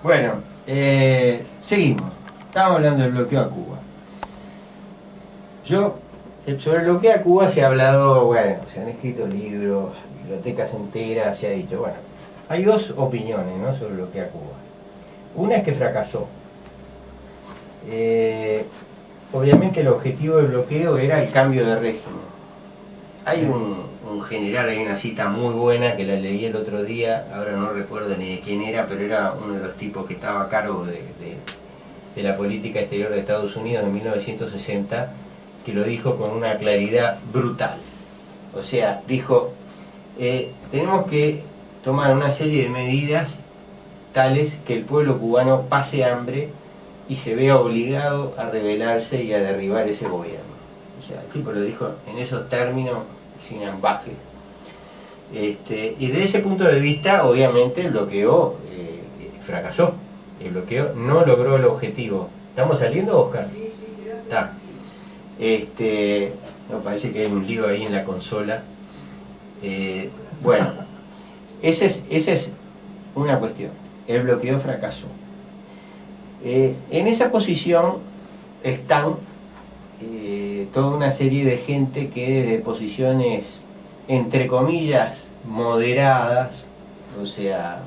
Bueno, seguimos. Estábamos hablando del bloqueo a Cuba. Sobre el bloqueo a Cuba se ha hablado, bueno, se han escrito libros, bibliotecas enteras, se ha dicho, bueno, hay dos opiniones, ¿no?, sobre el bloqueo a Cuba. Una es que fracasó. Obviamente el objetivo del bloqueo era el cambio de régimen. Hay un general, hay una cita muy buena que la leí el otro día, ahora no recuerdo ni de quién era, pero era uno de los tipos que estaba a cargo de la política exterior de Estados Unidos en 1960, que lo dijo con una claridad brutal. O sea, dijo, tenemos que tomar una serie de medidas tales que el pueblo cubano pase hambre y se vea obligado a rebelarse y a derribar ese gobierno. O sea, el tipo lo dijo en esos términos, sin ambaje. Y desde ese punto de vista, obviamente, el bloqueo fracasó. El bloqueo no logró el objetivo. ¿Estamos saliendo, Oscar? Está. No, parece que hay un lío ahí en la consola. Bueno, esa es una cuestión. El bloqueo fracasó. En esa posición están toda una serie de gente que desde posiciones, entre comillas, moderadas, o sea,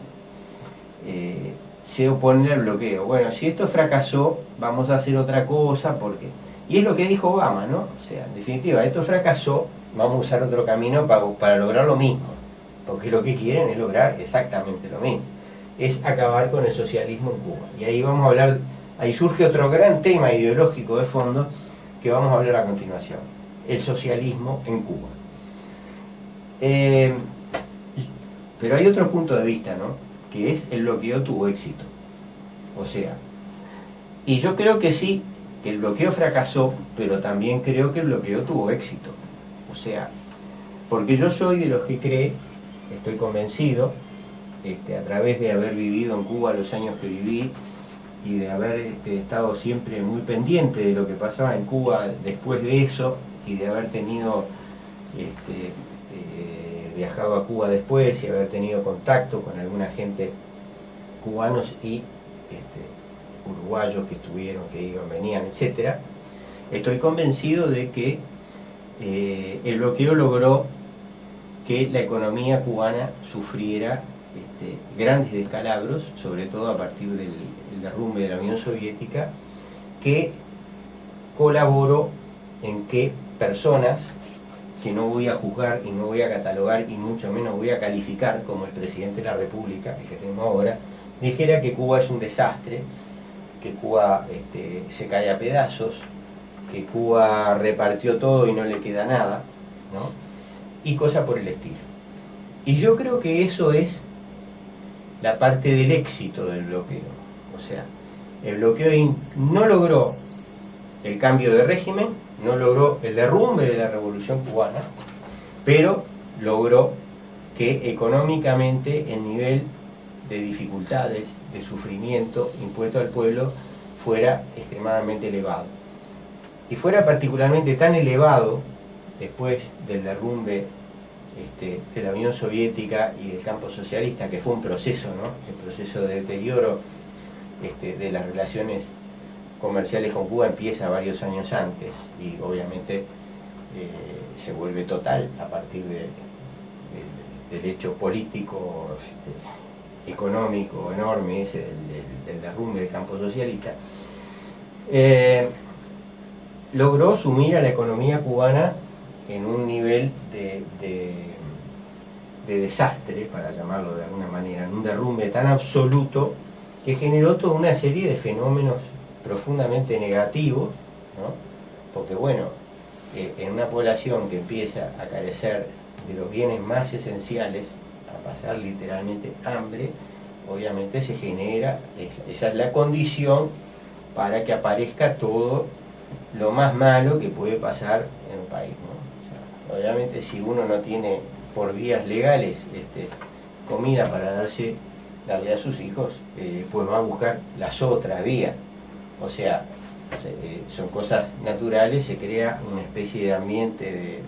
se oponen al bloqueo. Bueno, si esto fracasó, vamos a hacer otra cosa, porque... Y es lo que dijo Obama, ¿no? O sea, en definitiva, esto fracasó, vamos a usar otro camino para lograr lo mismo, porque lo que quieren es lograr exactamente lo mismo, es acabar con el socialismo en Cuba. Y ahí vamos a hablar, ahí surge otro gran tema ideológico de fondo, que vamos a hablar a continuación, el socialismo en Cuba. Pero hay otro punto de vista, ¿no?, que es el bloqueo tuvo éxito. O sea, y yo creo que sí, que el bloqueo fracasó, pero también creo que el bloqueo tuvo éxito. O sea, porque yo soy de los que cree, estoy convencido, a través de haber vivido en Cuba los años que viví, y de haber estado siempre muy pendiente de lo que pasaba en Cuba después de eso, y de haber tenido, viajado a Cuba después, y haber tenido contacto con alguna gente, cubanos y uruguayos que estuvieron, que iban, venían, etc. Estoy convencido de que el bloqueo logró que la economía cubana sufriera grandes descalabros, sobre todo a partir del derrumbe de la Unión Soviética, que colaboró en que personas que no voy a juzgar y no voy a catalogar y mucho menos voy a calificar, como el presidente de la República, el que tenemos ahora, dijera que Cuba es un desastre, que Cuba se cae a pedazos, que Cuba repartió todo y no le queda nada, ¿no?, y cosas por el estilo. Y yo creo que eso es la parte del éxito del bloqueo. O sea, el bloqueo no logró el cambio de régimen, no logró el derrumbe de la revolución cubana, pero logró que económicamente el nivel de dificultades, de sufrimiento impuesto al pueblo fuera extremadamente elevado. Y fuera particularmente tan elevado después del derrumbe de la Unión Soviética y del campo socialista, que fue un proceso, ¿no?, el proceso de deterioro de las relaciones comerciales con Cuba empieza varios años antes y obviamente se vuelve total a partir del hecho político, económico enorme ese del derrumbe del campo socialista. Logró sumir a la economía cubana en un nivel de desastre, para llamarlo de alguna manera, en un derrumbe tan absoluto que generó toda una serie de fenómenos profundamente negativos, ¿no? Porque bueno, en una población que empieza a carecer de los bienes más esenciales, a pasar literalmente hambre, obviamente se genera, esa es la condición para que aparezca todo lo más malo que puede pasar en un país, ¿no? O sea, obviamente si uno no tiene por vías legales comida para darle a sus hijos, pues va a buscar las otras vías. O sea, son cosas naturales, se crea una especie de ambiente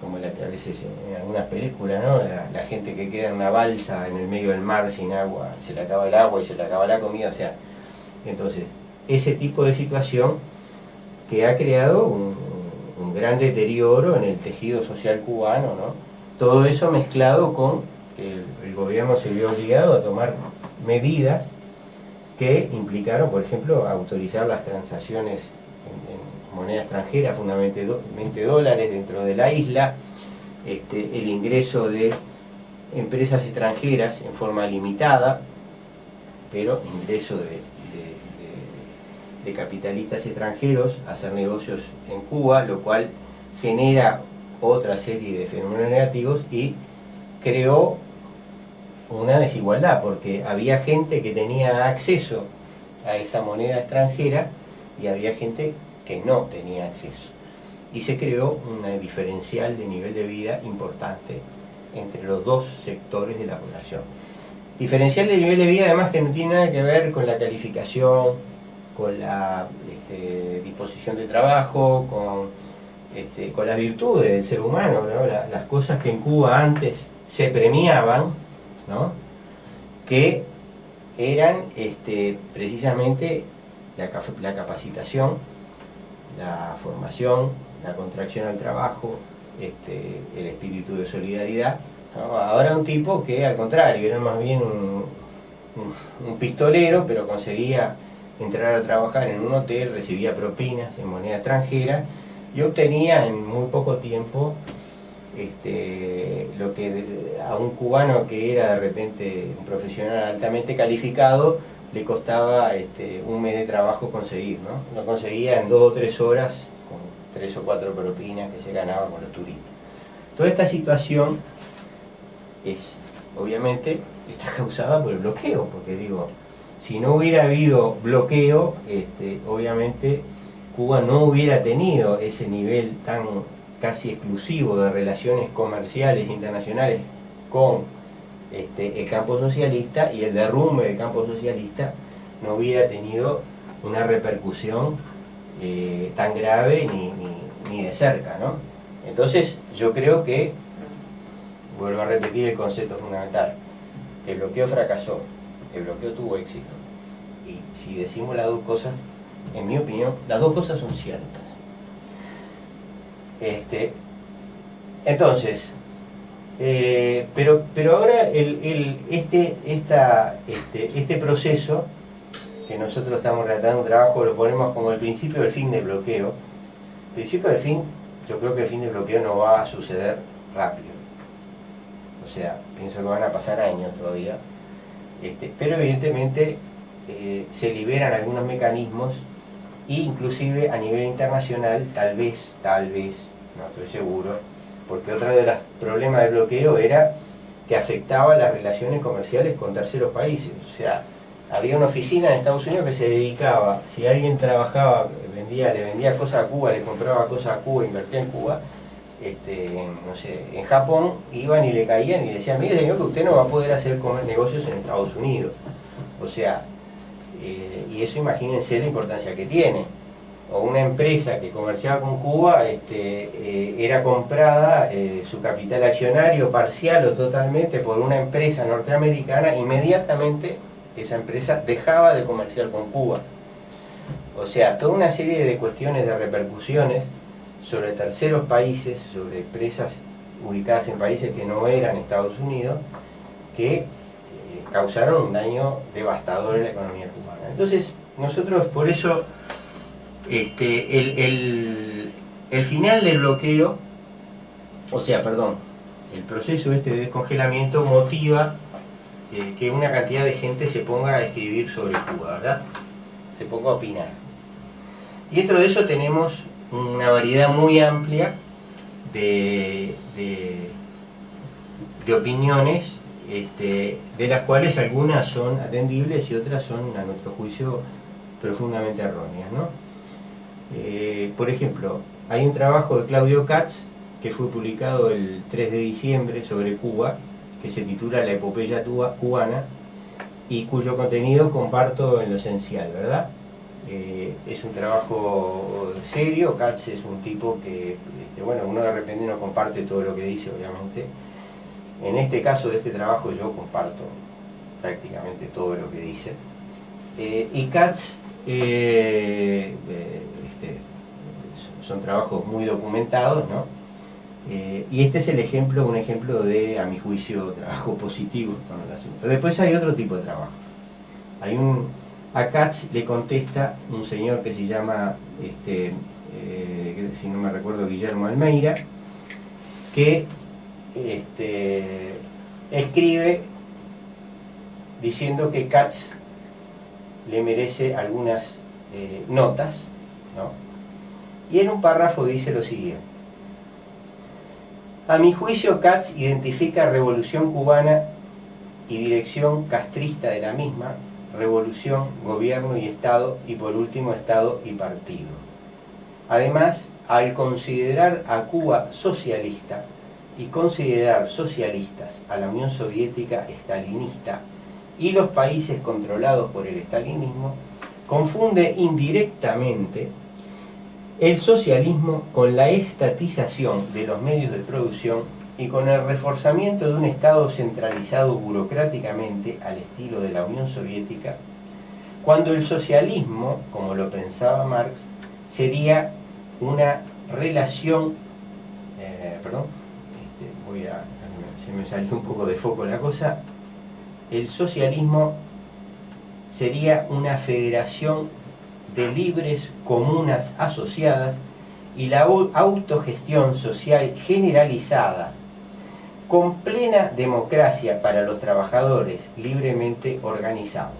como la que a veces en algunas películas, ¿no? La gente que queda en una balsa en el medio del mar sin agua, se le acaba el agua y se le acaba la comida, o sea, entonces, ese tipo de situación que ha creado un gran deterioro en el tejido social cubano, ¿no? Todo eso mezclado con que el gobierno se vio obligado a tomar medidas que implicaron, por ejemplo, autorizar las transacciones en moneda extranjera, fundamentalmente dólares dentro de la isla, el ingreso de empresas extranjeras en forma limitada, pero ingreso de capitalistas extranjeros a hacer negocios en Cuba, lo cual genera otra serie de fenómenos negativos y creó una desigualdad, porque había gente que tenía acceso a esa moneda extranjera y había gente que no tenía acceso. Y se creó una diferencial de nivel de vida importante entre los dos sectores de la población. Diferencial de nivel de vida además que no tiene nada que ver con la calificación, con la disposición de trabajo, con las virtudes del ser humano, ¿no? Las cosas que en Cuba antes se premiaban, ¿no? Que eran precisamente la capacitación, la formación, la contracción al trabajo, el espíritu de solidaridad, ¿no? Ahora un tipo que al contrario era más bien un pistolero, pero conseguía entrar a trabajar en un hotel, recibía propinas en moneda extranjera y obtenía en muy poco tiempo lo que a un cubano que era de repente un profesional altamente calificado le costaba un mes de trabajo conseguir, ¿no? Lo conseguía en 2 o 3 horas con 3 o 4 propinas que se ganaban con los turistas. Toda esta situación obviamente está causada por el bloqueo, porque digo, si no hubiera habido bloqueo, obviamente Cuba no hubiera tenido ese nivel tan casi exclusivo de relaciones comerciales internacionales con el campo socialista, y el derrumbe del campo socialista no hubiera tenido una repercusión tan grave ni de cerca, ¿no? Entonces yo creo que, vuelvo a repetir el concepto fundamental, el bloqueo fracasó, el bloqueo tuvo éxito, y si decimos las dos cosas, en mi opinión, las dos cosas son ciertas. Entonces, pero ahora este proceso que nosotros estamos relatando, un trabajo, lo ponemos como el principio del fin del bloqueo. El principio del fin, yo creo que el fin del bloqueo no va a suceder rápido. O sea, pienso que van a pasar años todavía. Pero evidentemente se liberan algunos mecanismos, e inclusive a nivel internacional, tal vez, no estoy seguro, porque otro de los problemas del bloqueo era que afectaba las relaciones comerciales con terceros países. O sea, había una oficina en Estados Unidos que se dedicaba, si alguien trabajaba, le vendía cosas a Cuba, le compraba cosas a Cuba, invertía en Cuba, no sé, en Japón iban y le caían y le decían, mire señor, que usted no va a poder hacer negocios en Estados Unidos. O sea, y eso imagínense la importancia que tiene. O una empresa que comerciaba con Cuba era comprada, su capital accionario parcial o totalmente por una empresa norteamericana, inmediatamente esa empresa dejaba de comerciar con Cuba. O sea, toda una serie de cuestiones de repercusiones sobre terceros países, sobre empresas ubicadas en países que no eran Estados Unidos, que causaron un daño devastador en la economía cubana. Entonces, nosotros por eso, el final del bloqueo, el proceso de descongelamiento motiva que una cantidad de gente se ponga a escribir sobre Cuba, ¿verdad? Se ponga a opinar. Y dentro de eso tenemos una variedad muy amplia de opiniones, de las cuales algunas son atendibles y otras son, a nuestro juicio, profundamente erróneas, ¿no? Por ejemplo, hay un trabajo de Claudio Katz que fue publicado el 3 de diciembre sobre Cuba, que se titula La epopeya cubana, y cuyo contenido comparto en lo esencial, ¿verdad? es un trabajo serio. Katz es un tipo que, bueno, uno de repente no comparte todo lo que dice, obviamente. En este caso de este trabajo yo comparto prácticamente todo lo que dice. Y Katz son trabajos muy documentados, ¿no? Y este es un ejemplo de, a mi juicio, trabajo positivo con el asunto. Después hay otro tipo de trabajo. A Katz le contesta un señor que se llama, si no me recuerdo, Guillermo Almeida, que escribe diciendo que Katz le merece algunas notas, ¿no? Y en un párrafo dice lo siguiente: a mi juicio, Katz identifica revolución cubana y dirección castrista de la misma, revolución, gobierno y Estado, y por último Estado y partido. Además, al considerar a Cuba socialista y considerar socialistas a la Unión Soviética estalinista y los países controlados por el estalinismo, confunde indirectamente el socialismo con la estatización de los medios de producción y con el reforzamiento de un Estado centralizado burocráticamente al estilo de la Unión Soviética, cuando el socialismo, como lo pensaba Marx, sería una relación, se me salió un poco de foco la cosa. El socialismo sería una federación de libres comunas asociadas y la autogestión social generalizada, con plena democracia para los trabajadores libremente organizados.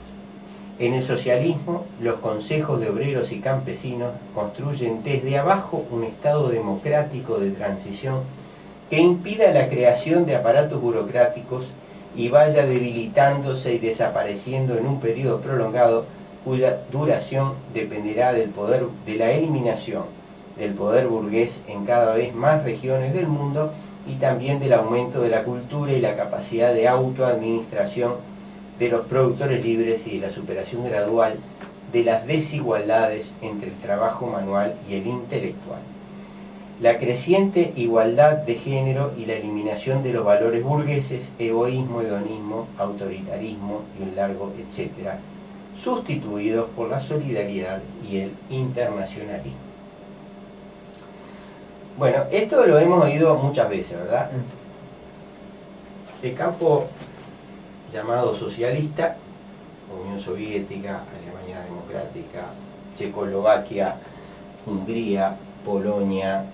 En el socialismo, los consejos de obreros y campesinos construyen desde abajo un Estado democrático de transición que impida la creación de aparatos burocráticos y vaya debilitándose y desapareciendo en un periodo prolongado, cuya duración dependerá del poder, de la eliminación del poder burgués en cada vez más regiones del mundo y también del aumento de la cultura y la capacidad de autoadministración de los productores libres y de la superación gradual de las desigualdades entre el trabajo manual y el intelectual. La creciente igualdad de género y la eliminación de los valores burgueses, egoísmo, hedonismo, autoritarismo y un largo etcétera, sustituidos por la solidaridad y el internacionalismo. Bueno, esto lo hemos oído muchas veces, ¿verdad? El campo llamado socialista, Unión Soviética, Alemania Democrática, Checoslovaquia, Hungría, Polonia,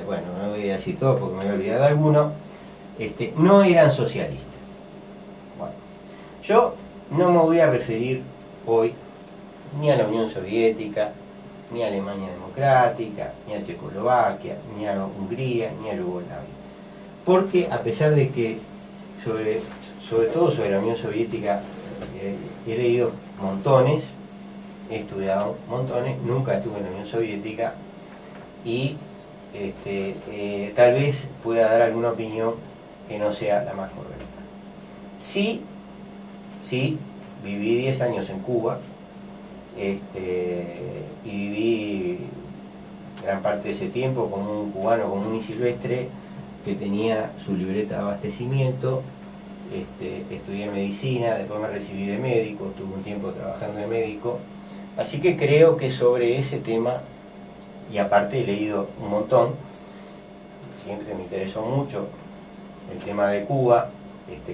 bueno, no voy a decir todo porque me he olvidado de alguno, no eran socialistas. Bueno, yo no me voy a referir hoy ni a la Unión Soviética, ni a Alemania Democrática, ni a Checoslovaquia, ni a Hungría, ni a Yugoslavia. Porque a pesar de que sobre todo sobre la Unión Soviética he leído montones, he estudiado montones, nunca estuve en la Unión Soviética y tal vez pueda dar alguna opinión que no sea la más correcta. Sí, viví 10 años en Cuba y viví gran parte de ese tiempo como un cubano común y silvestre que tenía su libreta de abastecimiento. Estudié medicina, después me recibí de médico, estuve un tiempo trabajando de médico, así que creo que sobre ese tema, y aparte he leído un montón, siempre me interesó mucho el tema de Cuba,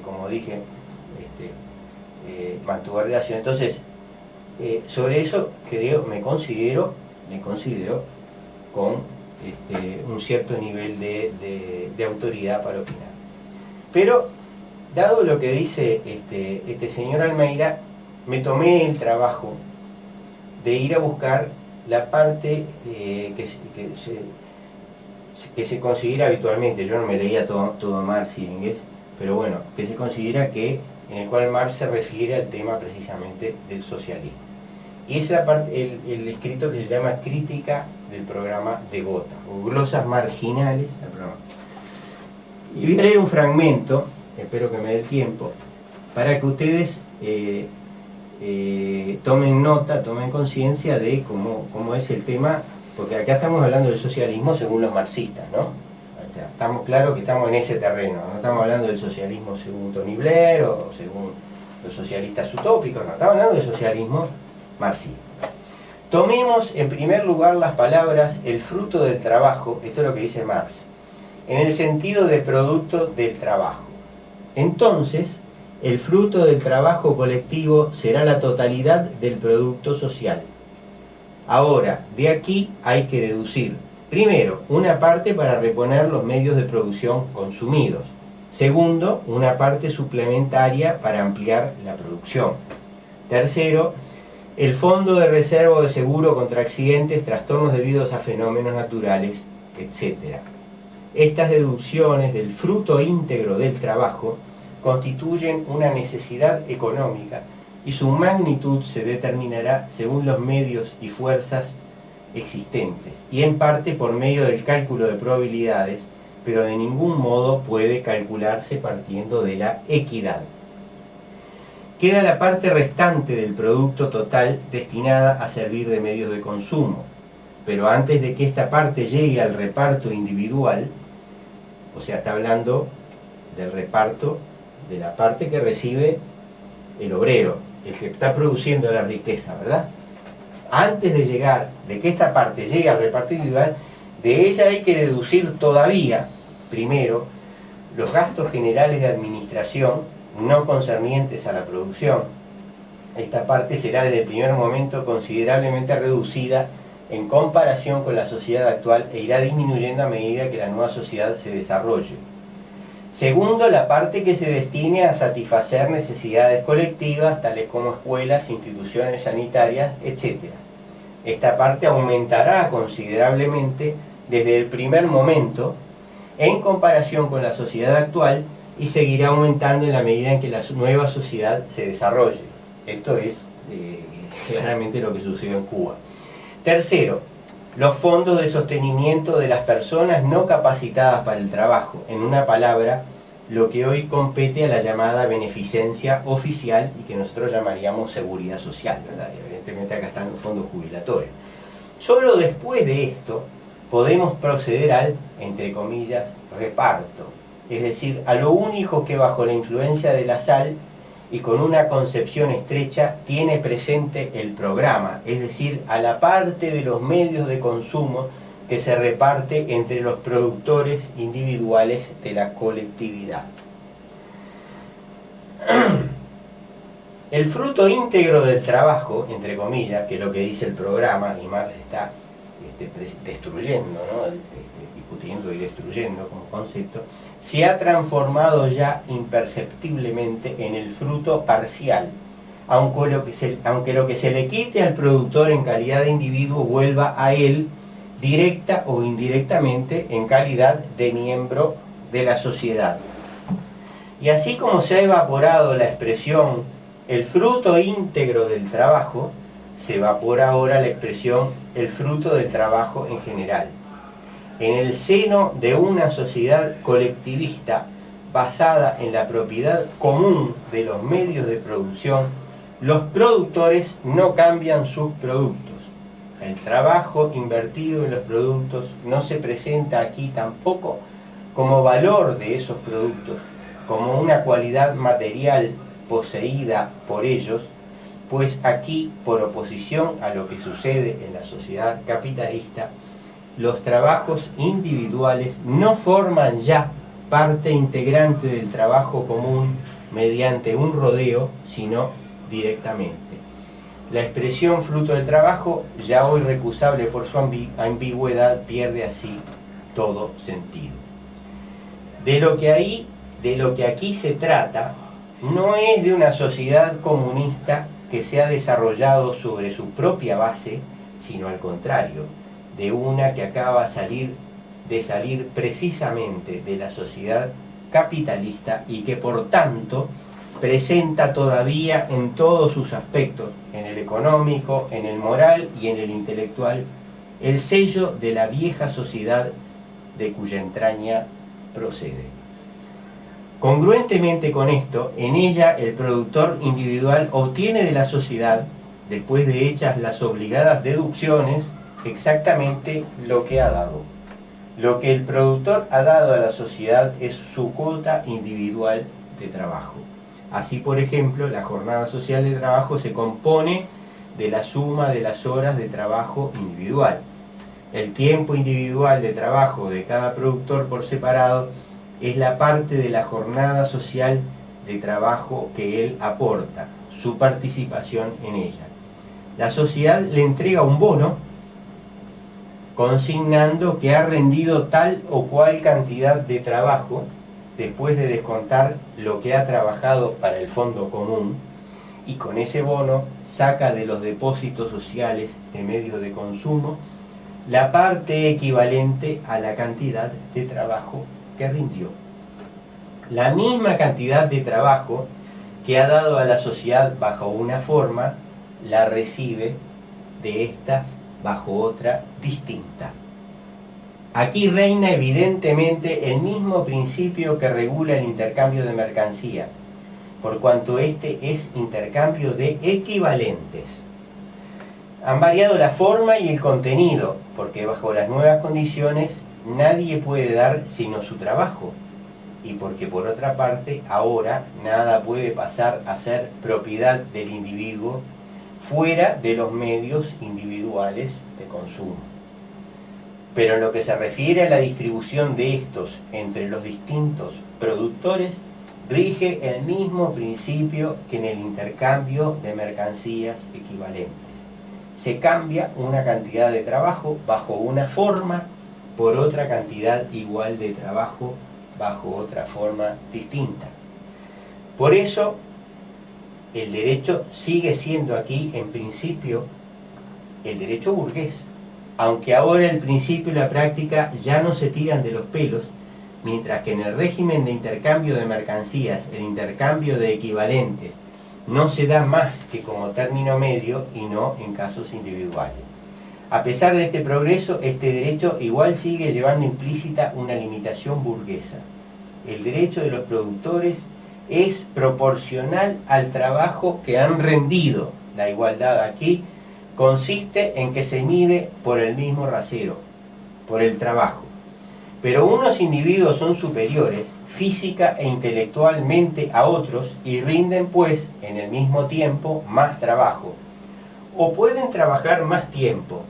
como dije, mantuve relación, entonces sobre eso me considero con un cierto nivel de autoridad para opinar. Pero dado lo que dice este señor Almeida, me tomé el trabajo de ir a buscar la parte que se considera habitualmente, yo no me leía todo Marx y Engels, pero bueno, que se considera en el cual Marx se refiere al tema precisamente del socialismo. Y es la parte, el escrito que se llama Crítica del programa de Gotha, o glosas marginales del programa. Y voy a leer un fragmento, espero que me dé el tiempo, para que ustedes tomen nota, tomen conciencia de cómo es el tema, porque acá estamos hablando del socialismo según los marxistas, ¿no? O sea, estamos claros que estamos en ese terreno, no estamos hablando del socialismo según Tony Blair o según los socialistas utópicos, no, estamos hablando del socialismo marxista. Tomemos en primer lugar las palabras el fruto del trabajo, esto es lo que dice Marx, en el sentido de producto del trabajo. Entonces, el fruto del trabajo colectivo será la totalidad del producto social. Ahora, de aquí hay que deducir, primero, una parte para reponer los medios de producción consumidos. Segundo, una parte suplementaria para ampliar la producción. Tercero, el fondo de reserva o de seguro contra accidentes, trastornos debidos a fenómenos naturales, etc. Estas deducciones del fruto íntegro del trabajo constituyen una necesidad económica y su magnitud se determinará según los medios y fuerzas existentes y en parte por medio del cálculo de probabilidades, pero de ningún modo puede calcularse partiendo de la equidad. Queda la parte restante del producto total destinada a servir de medios de consumo, pero antes de que esta parte llegue al reparto individual, o sea, está hablando del reparto de la parte que recibe el obrero, el que está produciendo la riqueza, ¿verdad? Antes de que esta parte llegue al reparto individual, de ella hay que deducir todavía, primero, los gastos generales de administración no concernientes a la producción. Esta parte será desde el primer momento considerablemente reducida en comparación con la sociedad actual e irá disminuyendo a medida que la nueva sociedad se desarrolle. Segundo, la parte que se destine a satisfacer necesidades colectivas, tales como escuelas, instituciones sanitarias, etc. Esta parte aumentará considerablemente desde el primer momento en comparación con la sociedad actual y seguirá aumentando en la medida en que la nueva sociedad se desarrolle. Esto es claramente lo que sucedió en Cuba. Tercero, los fondos de sostenimiento de las personas no capacitadas para el trabajo, en una palabra, lo que hoy compete a la llamada beneficencia oficial y que nosotros llamaríamos seguridad social, ¿verdad? Evidentemente acá están los fondos jubilatorios. Solo después de esto podemos proceder al, entre comillas, reparto, es decir, a lo único que bajo la influencia de la sal y con una concepción estrecha tiene presente el programa, es decir, a la parte de los medios de consumo que se reparte entre los productores individuales de la colectividad. El fruto íntegro del trabajo, entre comillas, que es lo que dice el programa, y Marx está destruyendo, ¿no? Discutiendo y destruyendo como concepto, se ha transformado ya imperceptiblemente en el fruto parcial, aunque lo que se le quite al productor en calidad de individuo vuelva a él directa o indirectamente en calidad de miembro de la sociedad. Y así como se ha evaporado la expresión el fruto íntegro del trabajo, se evapora ahora la expresión el fruto del trabajo en general. En el seno de una sociedad colectivista basada en la propiedad común de los medios de producción, los productores no cambian sus productos. El trabajo invertido en los productos no se presenta aquí tampoco como valor de esos productos, como una cualidad material poseída por ellos, pues aquí, por oposición a lo que sucede en la sociedad capitalista, los trabajos individuales no forman ya parte integrante del trabajo común mediante un rodeo, sino directamente. La expresión fruto del trabajo, ya hoy recusable por su ambigüedad, pierde así todo sentido. De lo que aquí se trata no es de una sociedad comunista que se ha desarrollado sobre su propia base, sino al contrario, de una que acaba de salir precisamente de la sociedad capitalista y que por tanto presenta todavía en todos sus aspectos, en el económico, en el moral y en el intelectual, el sello de la vieja sociedad de cuya entraña procede. Congruentemente con esto, en ella el productor individual obtiene de la sociedad, después de hechas las obligadas deducciones, exactamente lo que ha dado. Lo que el productor ha dado a la sociedad es su cuota individual de trabajo. Así, por ejemplo, la jornada social de trabajo se compone de la suma de las horas de trabajo individual. El tiempo individual de trabajo de cada productor por separado es la parte de la jornada social de trabajo que él aporta, su participación en ella. La sociedad le entrega un bono consignando que ha rendido tal o cual cantidad de trabajo después de descontar lo que ha trabajado para el fondo común, y con ese bono saca de los depósitos sociales de medios de consumo la parte equivalente a la cantidad de trabajo que rindió. La misma cantidad de trabajo que ha dado a la sociedad bajo una forma, la recibe de esta bajo otra distinta. Aquí reina evidentemente el mismo principio que regula el intercambio de mercancías, por cuanto este es intercambio de equivalentes. Han variado la forma y el contenido, porque bajo las nuevas condiciones nadie puede dar sino su trabajo, y porque por otra parte ahora nada puede pasar a ser propiedad del individuo fuera de los medios individuales de consumo. Pero en lo que se refiere a la distribución de estos entre los distintos productores, rige el mismo principio que en el intercambio de mercancías equivalentes. Se cambia una cantidad de trabajo bajo una forma por otra cantidad igual de trabajo bajo otra forma distinta. Por eso, el derecho sigue siendo aquí, en principio, el derecho burgués, aunque ahora el principio y la práctica ya no se tiran de los pelos, mientras que en el régimen de intercambio de mercancías, el intercambio de equivalentes, no se da más que como término medio y no en casos individuales. A pesar de este progreso, este derecho igual sigue llevando implícita una limitación burguesa. El derecho de los productores es proporcional al trabajo que han rendido. La igualdad aquí consiste en que se mide por el mismo rasero, por el trabajo. Pero unos individuos son superiores física e intelectualmente a otros y rinden pues en el mismo tiempo más trabajo. O pueden trabajar más tiempo,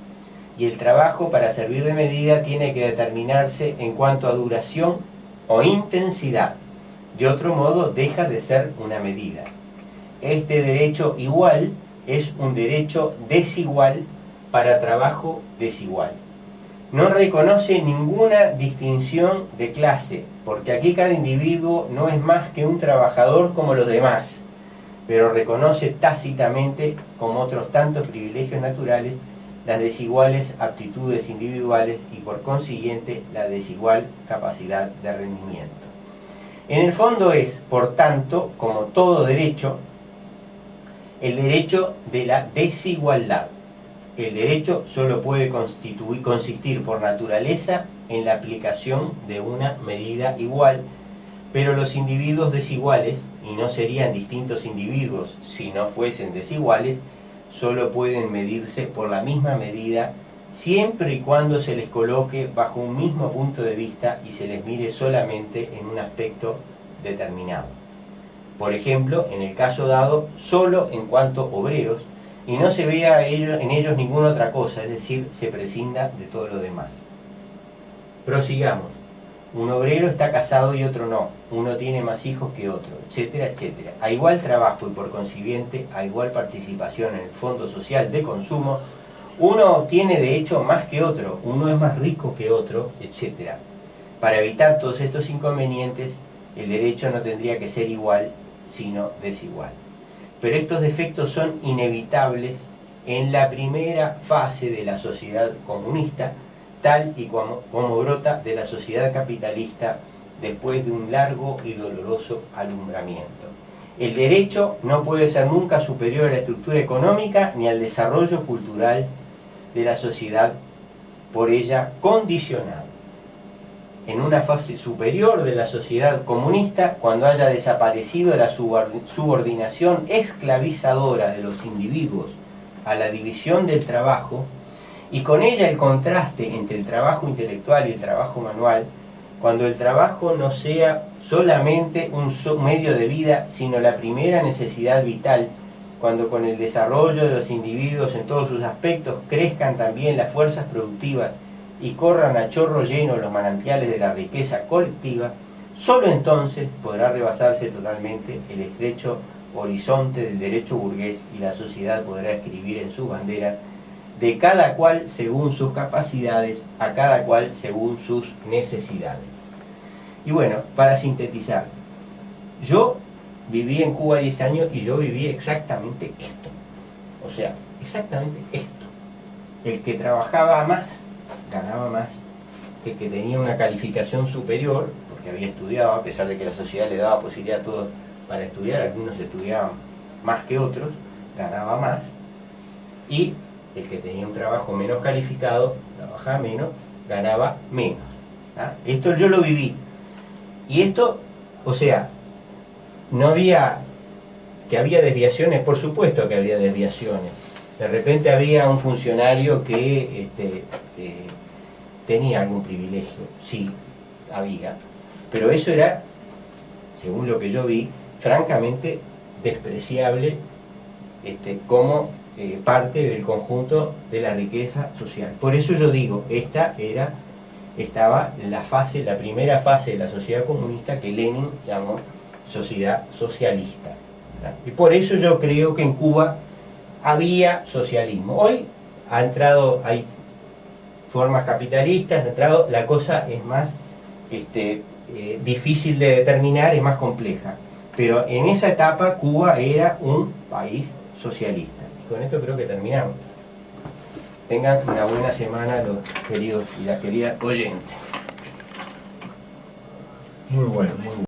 y el trabajo para servir de medida tiene que determinarse en cuanto a duración o intensidad. De otro modo deja de ser una medida. Este derecho igual es un derecho desigual para trabajo desigual. No reconoce ninguna distinción de clase, porque aquí cada individuo no es más que un trabajador como los demás, pero reconoce tácitamente, como otros tantos privilegios naturales, las desiguales aptitudes individuales y por consiguiente la desigual capacidad de rendimiento. En el fondo es, por tanto, como todo derecho, el derecho de la desigualdad. El derecho solo puede consistir por naturaleza en la aplicación de una medida igual, pero los individuos desiguales, y no serían distintos individuos si no fuesen desiguales, solo pueden medirse por la misma medida siempre y cuando se les coloque bajo un mismo punto de vista y se les mire solamente en un aspecto determinado. Por ejemplo, en el caso dado, solo en cuanto obreros, y no se vea en ellos ninguna otra cosa, es decir, se prescinda de todo lo demás. Prosigamos. Un obrero está casado y otro no, uno tiene más hijos que otro, etcétera, etcétera. A igual trabajo y por consiguiente a igual participación en el fondo social de consumo, uno obtiene de hecho más que otro, uno es más rico que otro, etcétera. Para evitar todos estos inconvenientes, el derecho no tendría que ser igual, sino desigual. Pero estos defectos son inevitables en la primera fase de la sociedad comunista, tal y como brota de la sociedad capitalista después de un largo y doloroso alumbramiento. El derecho no puede ser nunca superior a la estructura económica ni al desarrollo cultural de la sociedad por ella condicionado. en una fase superior de la sociedad comunista, cuando haya desaparecido la subordinación esclavizadora de los individuos a la división del trabajo, y con ella el contraste entre el trabajo intelectual y el trabajo manual, cuando el trabajo no sea solamente un medio de vida, sino la primera necesidad vital, cuando con el desarrollo de los individuos en todos sus aspectos crezcan también las fuerzas productivas y corran a chorro lleno los manantiales de la riqueza colectiva, solo entonces podrá rebasarse totalmente el estrecho horizonte del derecho burgués y la sociedad podrá escribir en su bandera de cada cual según sus capacidades, a cada cual según sus necesidades. Y bueno, para sintetizar, yo viví en Cuba 10 años y yo viví exactamente esto. O sea, exactamente esto. El que trabajaba más, ganaba más. El que tenía una calificación superior, porque había estudiado, a pesar de que la sociedad le daba posibilidad a todos para estudiar, algunos estudiaban más que otros, ganaba más. Y el que tenía un trabajo menos calificado, trabajaba menos, ganaba menos. ¿Ah? Esto yo lo viví. Y esto, o sea, no había, que había desviaciones, por supuesto que había desviaciones. De repente había un funcionario que tenía algún privilegio, sí, había. Pero eso era, según lo que yo vi, francamente despreciable como parte del conjunto de la riqueza social. Por eso yo digo, estaba la primera fase de la sociedad comunista que Lenin llamó sociedad socialista. ¿Verdad? Y por eso yo creo que en Cuba había socialismo. Hoy hay formas capitalistas, la cosa es más difícil de determinar, es más compleja. Pero en esa etapa Cuba era un país socialista. Y con esto creo que terminamos. Tengan una buena semana los queridos y las queridas oyentes. Muy bueno, muy bueno.